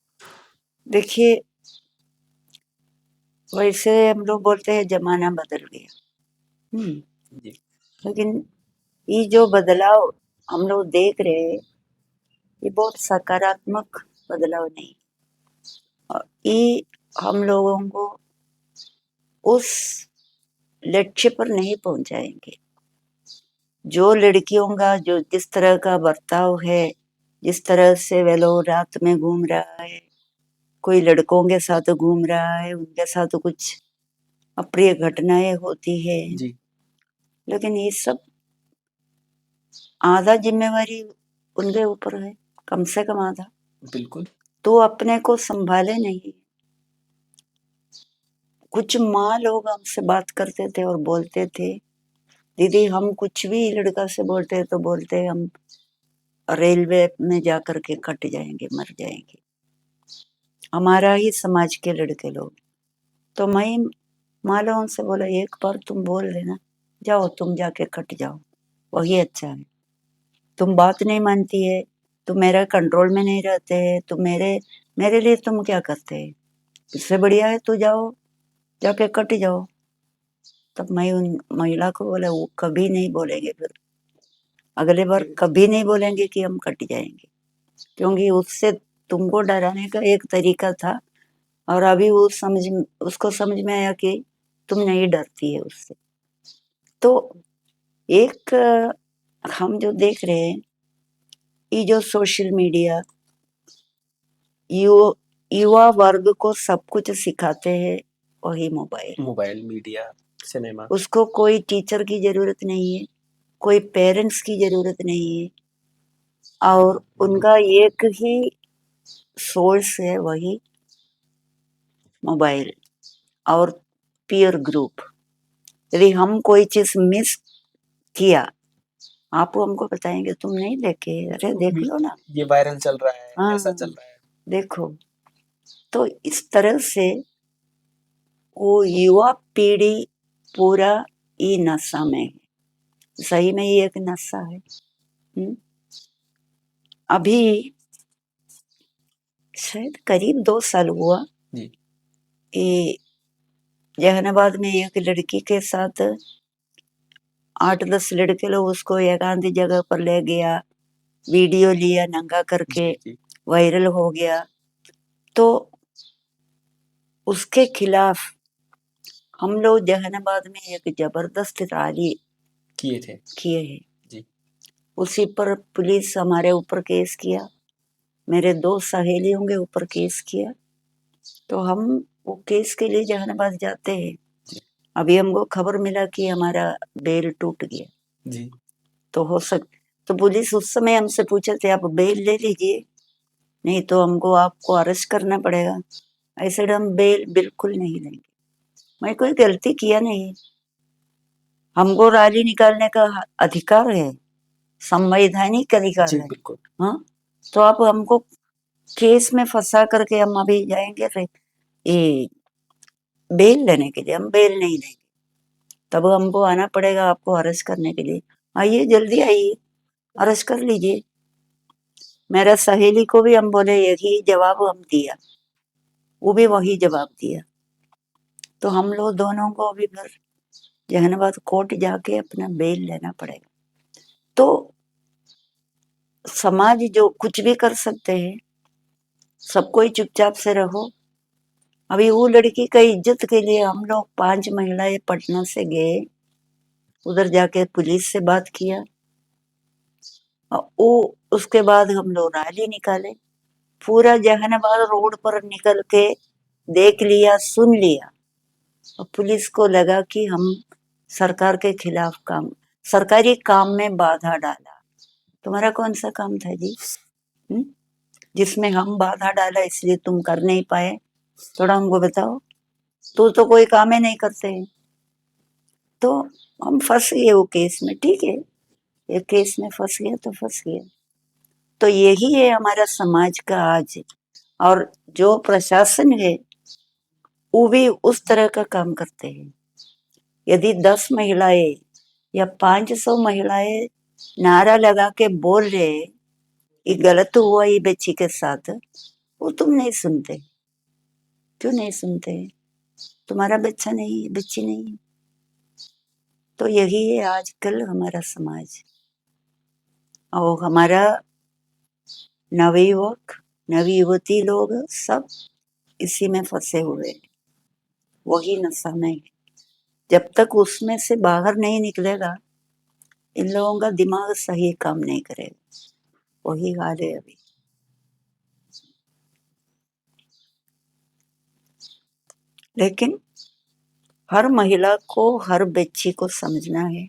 देखिए, वैसे हम लोग बोलते हैं जमाना बदल गया। जी। लेकिन ये जो बदलाव हम लोग देख रहे हैं, ये बहुत सकारात्मक बदलाव नहीं। और ये हम लोगों को उस लक्ष्य पर नहीं पहुंचाएंगे। जो लड़कियों का जो जिस तरह का बर्ताव है, जिस तरह से वे लोग रात में घूम रहा है, कोई लड़कों के साथ घूम रहा है, उनके साथ कुछ अप्रिय घटनाएं होती है। जी। लेकिन ये सब आधा जिम्मेवारी उनके ऊपर है, कम से कम आधा। बिल्कुल। तो अपने को संभाले नहीं। कुछ माँ लोग हमसे बात करते थे और बोलते थे, दीदी हम कुछ भी लड़का से बोलते हैं तो बोलते हैं हम रेलवे में जा कर के कट जाएंगे, मर जाएंगे, हमारा ही समाज के लड़के लोग। तो मैं माँ लोगों से बोला, एक बार तुम बोल देना, जाओ तुम जाके कट जाओ, वही अच्छा है। तुम बात नहीं मानती है, तुम मेरा कंट्रोल में नहीं रहते है, तुम मेरे लिए तुम क्या करते हैं, इससे बढ़िया है तू जाओ, जाके कट जाओ। तब मैं उन महिला को बोला, वो कभी नहीं बोलेंगे, फिर अगले बार कभी नहीं बोलेंगे कि हम कट जाएंगे, क्योंकि उससे तुमको डराने का एक तरीका था, और अभी वो उसको समझ में आया कि तुम नहीं डरती है उससे। तो एक हम जो देख रहे हैं, ये जो सोशल मीडिया युवा वर्ग को सब कुछ सिखाते हैं, वही मोबाइल, मीडिया, सिनेमा। उसको कोई टीचर की जरूरत नहीं है, कोई पेरेंट्स की जरूरत नहीं है, और उनका एक ही सोर्स है, वही मोबाइल और पीयर ग्रुप। यदि हम कोई चीज मिस किया, आप हमको बताएंगे, तुम नहीं देखे, अरे देख लो ना, ये वायरल चल रहा है, हाँ ऐसा चल रहा है। देखो। तो इस तरह से वो युवा पीढ़ी पूरा ई नशा में है, सही में ये एक नशा है। अभी शायद करीब 2 साल हुआ, जी। ये जहानाबाद में एक लड़की के साथ 8-10 लड़के लोग उसको एकांत जगह पर ले गया, वीडियो लिया नंगा करके, जी। वायरल हो गया। तो उसके खिलाफ हम लोग जहानाबाद में एक जबरदस्त रैली किए थे। किए हैं। जी। उसी पर पुलिस हमारे ऊपर केस किया, मेरे 2 सहेलियों के ऊपर केस किया। तो हम वो केस के लिए जहानाबाद जाते हैं। अभी हमको खबर मिला कि हमारा बेल टूट गया। जी। तो तो पुलिस उस समय हमसे पूछे थे, आप बेल ले लीजिए, नहीं तो हमको आपको अरेस्ट करना पड़ेगा। ऐसे हम बेल बिल्कुल नहीं लेंगे, मैं कोई गलती किया नहीं, हमको रैली निकालने का अधिकार है, संवैधानिक अधिकार है। बिल्कुल। हाँ, तो आप हमको केस में फंसा करके हम अभी जाएंगे ये बेल लेने के लिए, हम बेल नहीं लेंगे, तब हमको आना पड़ेगा आपको अरेस्ट करने के लिए। आइए जल्दी आइए, अरेस्ट कर लीजिए। मेरा सहेली को भी हम बोले, यही जवाब हम दिया, वो भी वही जवाब दिया। तो हम लोग दोनों को अभी फिर जहानाबाद कोर्ट जाके अपना बेल लेना पड़ेगा। तो समाज जो कुछ भी कर सकते हैं, सबको ही चुपचाप से रहो। अभी वो लड़की का इज्जत के लिए हम लोग 5 महिलाएं पटना से गए, उधर जाके पुलिस से बात किया, और वो उसके बाद हम लोग रैली निकाले, पूरा जहानाबाद रोड पर निकल के देख लिया, सुन लिया, और पुलिस को लगा कि हम सरकार के खिलाफ सरकारी काम में बाधा डाला। तुम्हारा कौन सा काम था जी, जिसमें हम बाधा डाला इसलिए तुम कर नहीं पाए, थोड़ा हमको बताओ। तो कोई काम ही नहीं करते हैं। तो हम फंस गए वो केस में, ठीक है, ये केस में फंस गया तो फंस गया। तो यही है हमारा समाज का आज। और जो प्रशासन है वो भी उस तरह का काम करते हैं। यदि 10 महिलाएं या 500 महिलाएं नारा लगा के बोल रहे ये गलत हुआ ये बच्ची के साथ, वो तुम नहीं सुनते। क्यों नहीं सुनते? तुम्हारा बच्चा नहीं है, बच्ची नहीं है। तो यही है आजकल हमारा समाज और हमारा नवयुवक नवयुवती लोग सब इसी में फंसे हुए हैं, वही नशा में है। जब तक उसमें से बाहर नहीं निकलेगा इन लोगों का दिमाग सही काम नहीं करेगा, वही हाल है अभी। लेकिन हर महिला को हर बच्ची को समझना है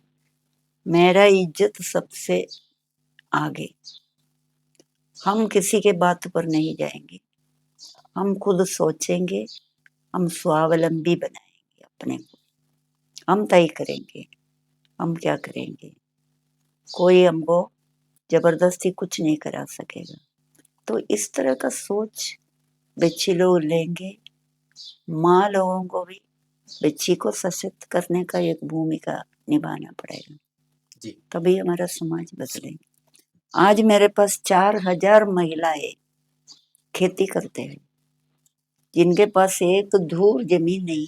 मेरा इज्जत सबसे आगे। हम किसी के बात पर नहीं जाएंगे, हम खुद सोचेंगे, हम स्वावलंबी बनाएंगे अपने को, हम तय करेंगे हम क्या करेंगे। कोई हमको जबरदस्ती कुछ नहीं करा सकेगा। तो इस तरह का सोच बच्ची लोग लेंगे। माँ लोगों को भी बच्ची को सशक्त करने का एक भूमिका निभाना पड़ेगा, जी तभी हमारा समाज बदलेगा। आज मेरे पास 4000 महिलाएं खेती करते हैं, जिनके पास एक धूर जमीन नहीं,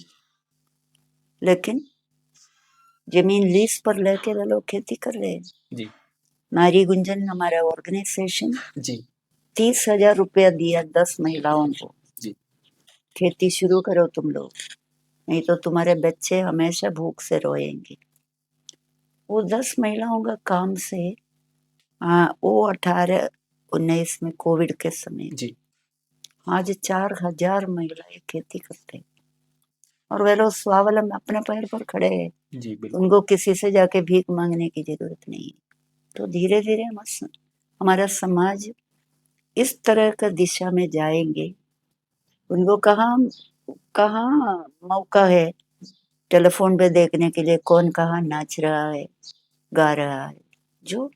लेकिन जमीन लीज पर लेके वो लोग खेती कर रहे हैं। जी नारी गुंजन हमारा ऑर्गेनाइजेशन जी 30,000 रुपया दिया 10 महिलाओं को। जी खेती शुरू करो तुम लोग, नहीं तो तुम्हारे बच्चे हमेशा भूख से रोएंगे। वो 10 महिलाओं का काम से वो 18-19 में कोविड के समय जी आज 4000 महिलाएं खेती करते हैं और वे लोग स्वावलंबन अपने पैर पर खड़े हैं। जी बिल्कुल। उनको किसी से जाके भीख मांगने की जरूरत नहीं है। तो धीरे धीरे हमारा समाज इस तरह का दिशा में जाएंगे। उनको कहाँ कहाँ मौका है टेलीफोन पे देखने के लिए कौन कहाँ नाच रहा है गा रहा है जो।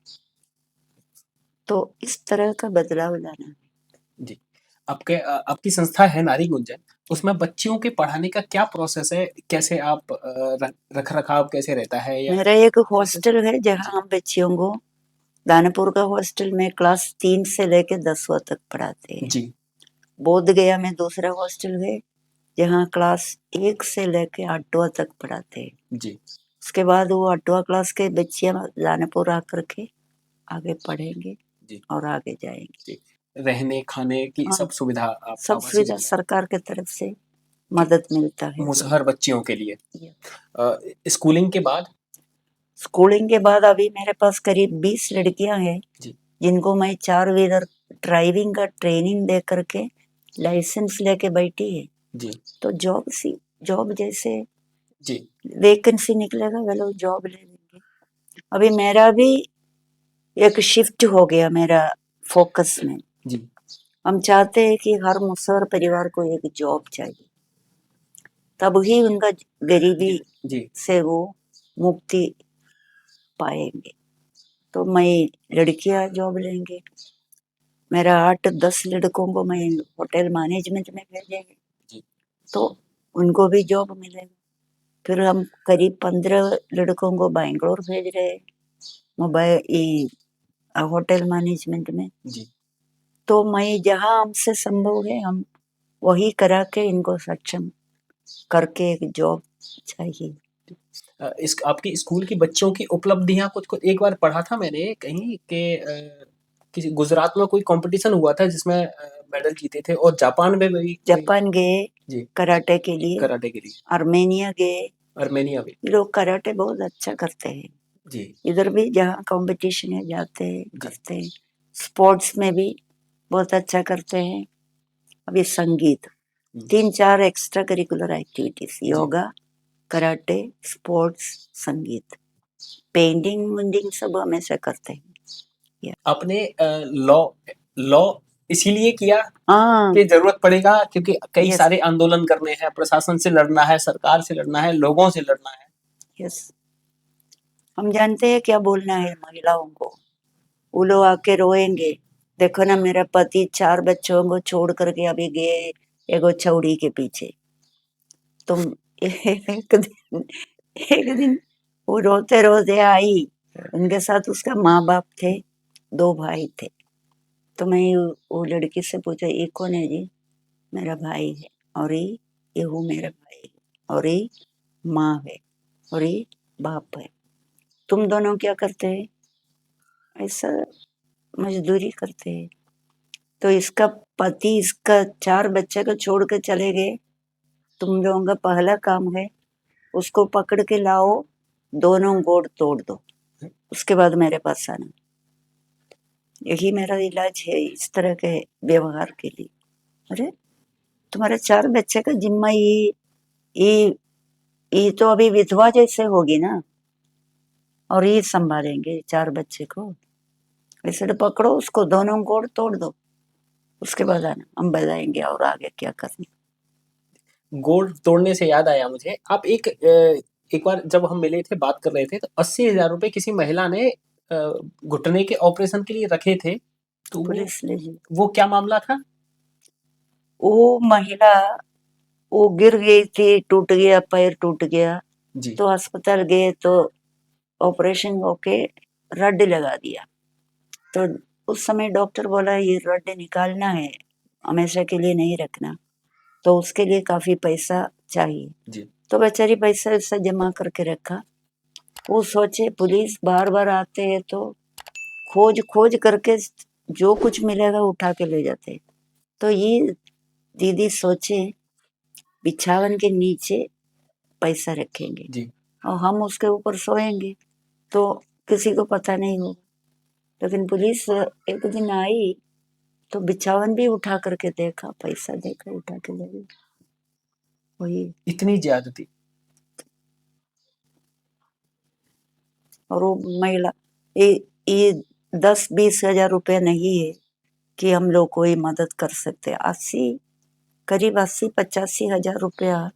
तो इस तरह का बदलाव लाना है। जी आपकी संस्था है नारी गुंजन, उसमें बच्चियों के पढ़ाने का क्या प्रोसेस है? कैसे आप रख रखाव कैसे रहता है या मेरा एक हॉस्टल है जहाँ हम बच्चियों को दानापुर का हॉस्टल में क्लास 3 से लेके 10वां तक पढ़ाते हैं। जी बोध गया में दूसरा हॉस्टल है जहाँ क्लास 1 से लेके 8वां तक पढ़ाते हैं। जी उसके बाद वो 8वां क्लास के बच्चियां दानापुर आकर के आगे पढ़ेंगे जी और आगे जाएंगे। जी रहने खाने की हाँ, सब सुविधा आप सब आवासीय सुविधा सुविधा सरकार की तरफ से मदद मिलता है। मुसहर बच्चियों के लिए। ये। स्कूलिंग के बाद स्कूलिंग के बाद अभी मेरे पास करीब 20 लड़कियां हैं जी जिनको मैं 4 व्हीलर ड्राइविंग का ट्रेनिंग दे करके लाइसेंस लेके बैठी है। जी तो जॉब जैसे जी वैकेंसी निकलेगा वे लोग जॉब ले लेंगे। अभी मेरा भी एक शिफ्ट हो गया मेरा फोकस में। जी हम चाहते हैं कि हर मुसहर परिवार को एक जॉब चाहिए, तब ही उनका गरीबी जी से वो मुक्ति पाएंगे। तो मैं लड़कियां जॉब लेंगे, मेरा 8-10 लड़कों को मैं होटल मैनेजमेंट में भेजेंगे जी तो उनको भी जॉब मिलेगा। फिर हम करीब 15 लड़कों को बैंगलोर भेज रहे हैं मोबाइल होटल मैनेजमेंट में। जी तो मैं जहाँ हमसे संभव है हम वही करा के इनको सक्षम करके एक जॉब चाहिए। इस आपकी स्कूल की बच्चों की उपलब्धियां कुछ एक बार पढ़ा था मैंने कहीं के किसी गुजरात में कोई कंपटीशन हुआ था जिसमें मेडल जीते थे और जापान में भी जापान गए जी कराटे के लिए, कराटे के लिए, आर्मेनिया गए। आर्मेनिया में ये लोग कराटे बहुत अच्छा करते हैं। जी इधर भी जहाँ कंपटीशन है जाते हैं जी करते हैं। स्पोर्ट्स में भी बहुत अच्छा करते हैं। अभी संगीत 3-4 extra curricular activities yoga karate sports संगीत पेंटिंग मुंडिंग सब हमेशा करते हैं। आपने लॉ लॉ इसीलिए किया हाँ कि जरूरत पड़ेगा क्योंकि कई यस सारे आंदोलन करने हैं, प्रशासन से लड़ना है, सरकार से लड़ना है, लोगों से लड़ना है। यस हम जानते हैं क्या बोलना है महिलाओं को। वो लोग आके रोएंगे देखो ना, मेरा पति 4 बच्चों को छोड़ करके अभी गए एगो छौड़ी के पीछे। तुम एक दिन वो रोते-रोते आई, उनके साथ उसका माँ-बाप थे, 2 भाई थे। तो मैं वो लड़की से पूछा, ये कौन है जी? मेरा भाई है। और ये वो मेरा भाई है, और ये माँ है, और ये बाप है। तुम दोनों क्या करते हैं? ऐसा मजदूरी करते हैं। तो इसका पति इसका 4 बच्चे को छोड़ के चले गए। तुम लोगों का पहला काम है उसको पकड़ के लाओ, दोनों गोड़ तोड़ दो, उसके बाद मेरे पास आना। यही मेरा इलाज है इस तरह के व्यवहार के लिए। अरे तुम्हारे 4 बच्चे का जिम्मा ये ये तो अभी विधवा जैसे होगी ना, और ये संभालेंगे 4 बच्चे को। ऐसे तो पकड़ो उसको, दोनों गोड़ तोड़ दो, उसके बाद आना, हम बताएंगे और आगे क्या करना। गोड़ तोड़ने से याद आया मुझे, आप एक बार जब हम मिले थे बात कर रहे थे तो 80,000 रुपए किसी महिला ने घुटने के ऑपरेशन के लिए रखे थे, तो पुलिस ले ली। वो क्या मामला था? वो महिला वो गिर गई थी, टूट गया, पैर टूट गया। जी तो अस्पताल गए तो ऑपरेशन होके रड लगा दिया। तो उस समय डॉक्टर बोला ये रड निकालना है, हमेशा के लिए नहीं रखना, तो उसके लिए काफी पैसा चाहिए। जी तो बेचारी पैसा वैसा जमा करके रखा। वो सोचे पुलिस बार बार आते हैं तो खोज खोज करके जो कुछ मिलेगा उठा के ले जाते। तो ये दीदी सोचे बिछावन के नीचे पैसा रखेंगे जी और हम उसके ऊपर सोएंगे तो किसी को पता नहीं होगा। लेकिन पुलिस एक दिन आई तो बिछावन भी उठा करके देखा, पैसा देखा, उठा के ले गई। वही। इतनी ज्यादती। और वो महिला ये 10-20 हजार रुपया नहीं है कि हम लोग कोई मदद कर सकते। 80 करीब 80-85 हजार रुपया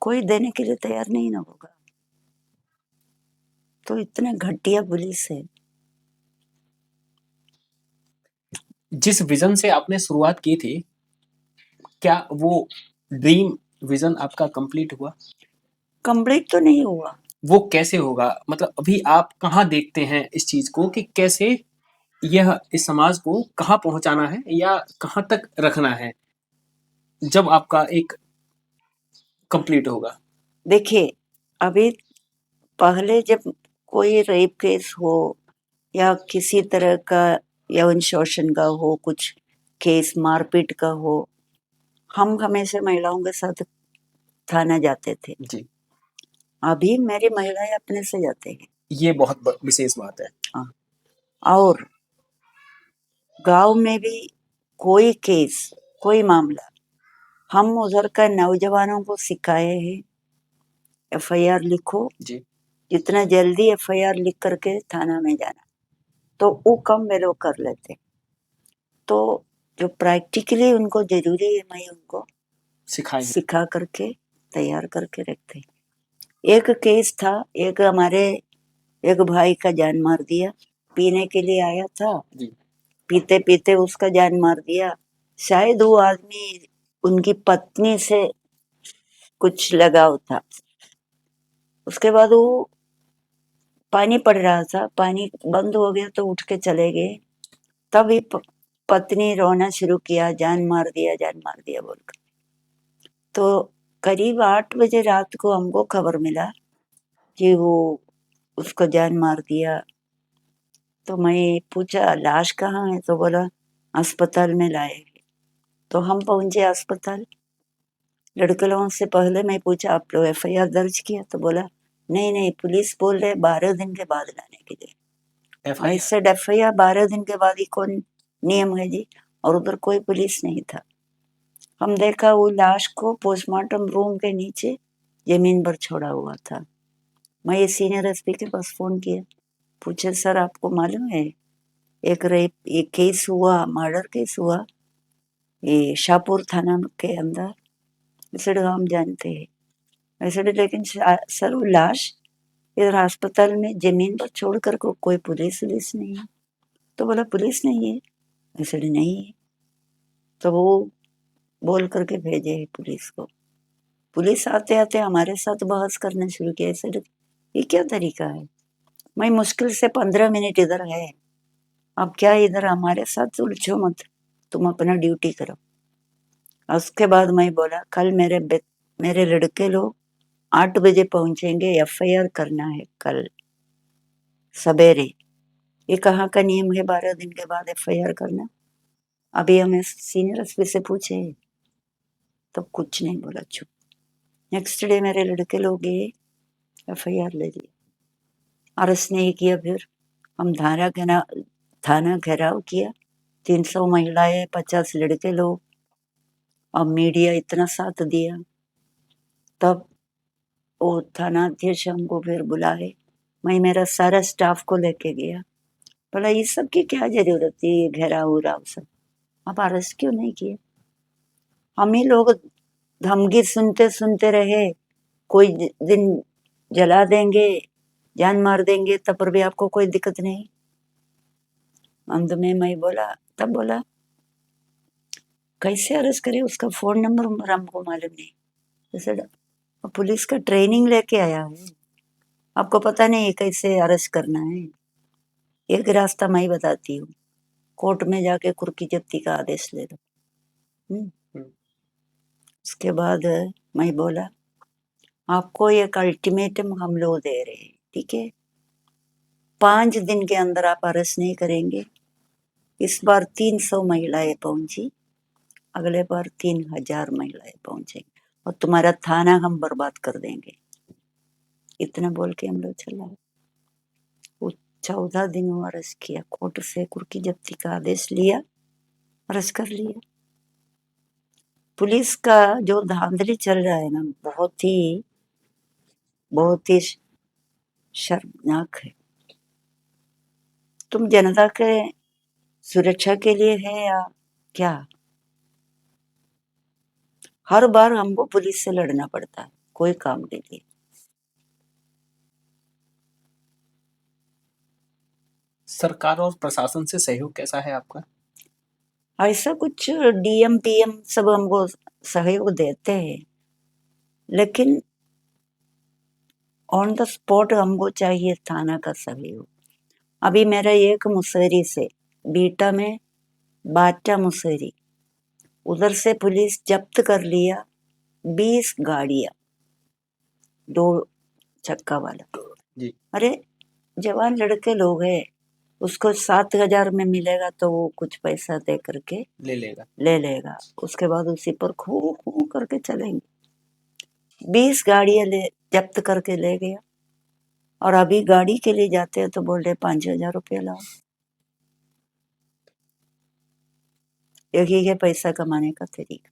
कोई देने के लिए तैयार नहीं ना होगा। तो इतने घटिया पुलिस है। जिस विजन से आपने शुरुआत की थी, क्या वो ड्रीम विजन आपका कंप्लीट हुआ? कंप्लीट तो नहीं हुआ। वो कैसे होगा, मतलब अभी आप कहाँ देखते हैं इस चीज को कि कैसे यह इस समाज को कहाँ पहुंचाना है या कहाँ तक रखना है जब आपका एक कंप्लीट होगा? देखिए, अभी पहले जब कोई रेप केस हो या किसी तरह का यौन शोषण का हो, कुछ केस मारपीट का हो, हम हमेशा महिलाओं के साथ थाना जाते थे। जी, अभी मेरी महिलाएं अपने से जाते हैं। ये बहुत विशेष बात है। हाँ। और गांव में भी कोई केस, कोई मामला, हम उधर का नौजवानों को सिखाए हैं, एफआईआर लिखो, जी जितना जल्दी एफआईआर लिख करके थाना में जाना, तो वो कम वे लोग कर लेते। तो जो प्रैक्टिकली उनको जरूरी है, मैं उनको सिखाएंगे। सिखा करके तैयार करके रखते। एक केस था, एक हमारे एक भाई का जान मार दिया, पीने के लिए आया था, जी पीते पीते उसका जान मार दिया। शायद वो आदमी उनकी पत्नी से कुछ लगाव था। उसके बाद वो पानी पड़ रहा था, पानी बंद हो गया तो उठ के चले गए। तभी पत्नी रोना शुरू किया, जान मार दिया, जान मार दिया बोलकर। तो करीब 8 बजे रात को हमको खबर मिला कि वो उसको जान मार दिया। तो मैं पूछा लाश कहाँ है, तो बोला अस्पताल में लाए। तो हम पहुंचे अस्पताल। लड़के लोगों से पहले मैं पूछा आप लोग एफआईआर दर्ज किया, तो बोला नहीं नहीं, पुलिस बोल रहे 12 दिन के बाद लाने के लिए। एफआईआर। ऐसे एफआईआर 12 दिन के बाद ही कौन नियम है जी? और उधर कोई पुलिस नहीं था। हम देखा वो लाश को पोस्टमार्टम रूम के नीचे जमीन पर छोड़ा हुआ था। मैं ये सीनियर एसपी के पास फोन किया, पूछे सर आपको मालूम है एक रेप एक केस हुआ, मर्डर केस हुआ ये शाहपुर थाना के अंदर? वैसे तो हम जानते हैं। वैसे तो लेकिन सर वो लाश इधर अस्पताल में जमीन पर छोड़ कर कोई पुलिस वुलिस नहीं है। तो बोला पुलिस नहीं है, इसलिए नहीं है। तो वो बोल करके भेजे है पुलिस को। पुलिस आते आते हमारे साथ बहस करना शुरू किया। ऐसे ये क्या तरीका है? मैं मुश्किल से 15 मिनट इधर है, अब क्या इधर हमारे साथ उलझो मत, तुम अपना ड्यूटी करो। उसके बाद मैं बोला कल मेरे लड़के लोग 8 बजे पहुंचेंगे, एफआईआर करना है कल सवेरे। ये कहाँ का नियम है 12 दिन के बाद एफआईआर करना? अभी हमें सीनियर एसपी से पूछे तब कुछ नहीं बोला, चुप। नेक्स्ट डे मेरे लड़के लोग गए, एफआईआर ले ली, अरेस्ट नहीं किया। फिर हम थाना घेराव किया, 300 महिलाएं, 50 लड़के लोग, और मीडिया इतना साथ दिया। तब वो थाना अध्यक्ष हमको फिर बुलाए, मैं मेरा सारा स्टाफ को लेके गया। बोला ये सब की क्या जरूरत थी, ये घेराव उराव सब, आप अरेस्ट क्यों नहीं किए? हम ही लोग धमकी सुनते सुनते रहे, कोई दिन जला देंगे, जान मार देंगे, तब पर भी आपको कोई दिक्कत नहीं। अंत में मैं बोला कैसे अरेस्ट करे, उसका फोन नंबर हमको मालूम नहीं। जैसे पुलिस का ट्रेनिंग लेके आया है, आपको पता नहीं है कैसे अरेस्ट करना है? एक रास्ता मैं बताती हूँ, कोर्ट में जाके कुर्की जब्ती का आदेश ले लो। उसके बाद मैं बोला आपको एक अल्टीमेटम हम लोग दे रहे हैं, ठीक है? 5 दिन के अंदर आप अरेस्ट नहीं करेंगे, इस बार 300 महिलाएं पहुंची, अगले बार 3000 महिलाएं पहुंचेंगी और तुम्हारा थाना हम बर्बाद कर देंगे। इतना बोल के हम लोग चला। वो 14 दिन वो अरेस्ट किया, कोर्ट से कुर्की जब्ती का आदेश लिया, अरेस्ट कर लिया। पुलिस का जो धांधली चल रहा है ना, बहुत ही शर्मनाक है। तुम जनता के सुरक्षा के लिए है या क्या? हर बार हमको पुलिस से लड़ना पड़ता है कोई काम के लिए। सरकार और प्रशासन से सहयोग कैसा है आपका? ऐसा कुछ डीएम पीएम सब हमको सहयोग देते हैं, लेकिन ऑन द स्पॉट हमको चाहिए थाना का सहयोग। अभी मेरा एक मुसहरी से बीटा में बाटा मुसहरी, उधर से पुलिस जब्त कर लिया 20 गाड़ियां, 2 चक्का वाला। जी। अरे जवान लड़के लोग हैं, उसको 7,000 में मिलेगा तो वो कुछ पैसा दे करके ले लेगा, उसके बाद उसी पर खूब खूब करके चलेंगे। 20 गाड़ियां जब्त करके ले गया, और अभी गाड़ी के लिए जाते हैं तो बोल रहे 5,000 रुपया लाओ। यही है पैसा कमाने का तरीका।